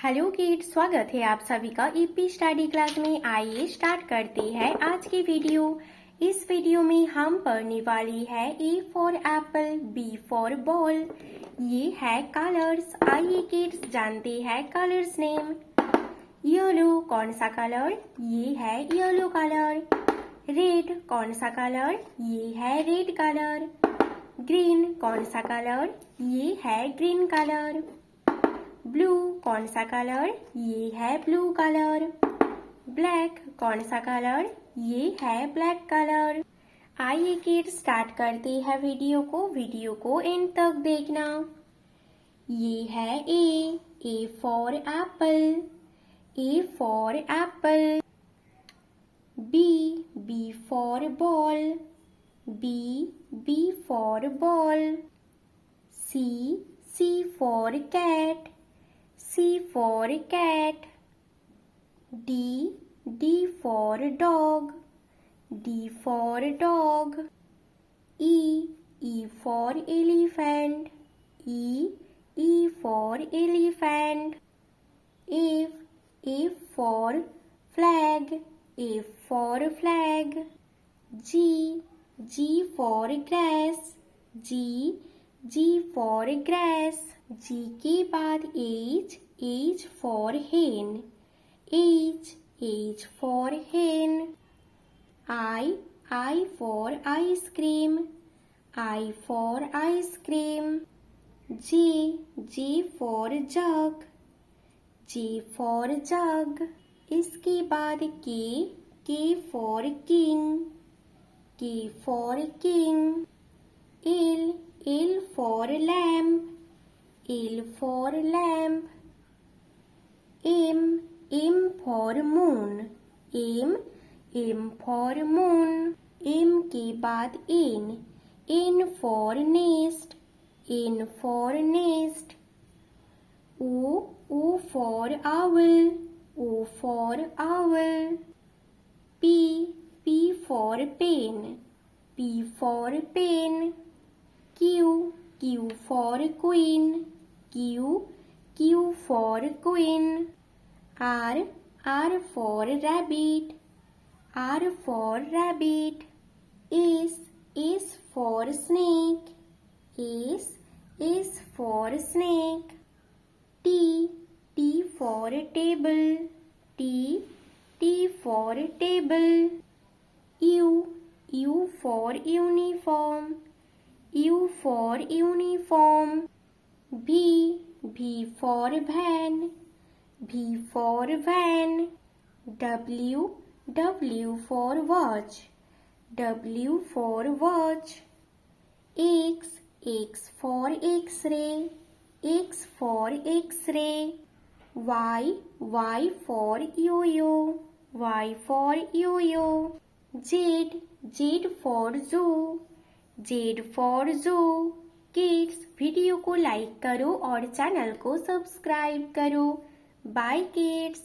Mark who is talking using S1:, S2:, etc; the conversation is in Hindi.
S1: हेलो किड्स, स्वागत है आप सभी का ईपी स्टडी क्लास में। आइए स्टार्ट करते हैं आज की वीडियो। इस वीडियो में हम पढ़ने वाली है A for apple, B for ball. ये है कलर्स। आइए किड्स जानते हैं कलर्स नेम। येलो कौन सा कलर? ये है येलो कलर। रेड कौन सा कलर? ये है रेड कलर। ग्रीन कौन सा कलर? ये है ग्रीन कलर। ब्लू कौन सा कलर? ये है ब्लू कलर। ब्लैक कौन सा कलर? ये है ब्लैक कलर। आइए किड्स स्टार्ट करते हैं वीडियो को एंड तक देखना। ये है A for apple, A for apple. B for ball, B for ball. C for cat, C for cat. D for dog, D for dog. E for elephant, E for elephant. F for flag, F for flag. G for grass, G for grass. G के बाद H for hen, H for hen. I for ice cream, I for ice cream. J for jug, J for jug. इसके बाद K for king, K for king. L for lamp, L for lamp. M for moon, M for moon. M के बाद N for nest, N for nest. O for owl, O for owl. P for pen, P for pen. Q for queen, Q for queen. R for rabbit, R for rabbit. S for snake, S for snake. T for table, T for table. U for uniform, U for uniform. V for van, V for van. W for watch, W for watch. X for x-ray, X for x-ray. Y for yo-yo, Y for yo-yo. Z for zoo, Z for zoo. Kids, video को लाइक करो और चैनल को सब्सक्राइब करो। Bye kids.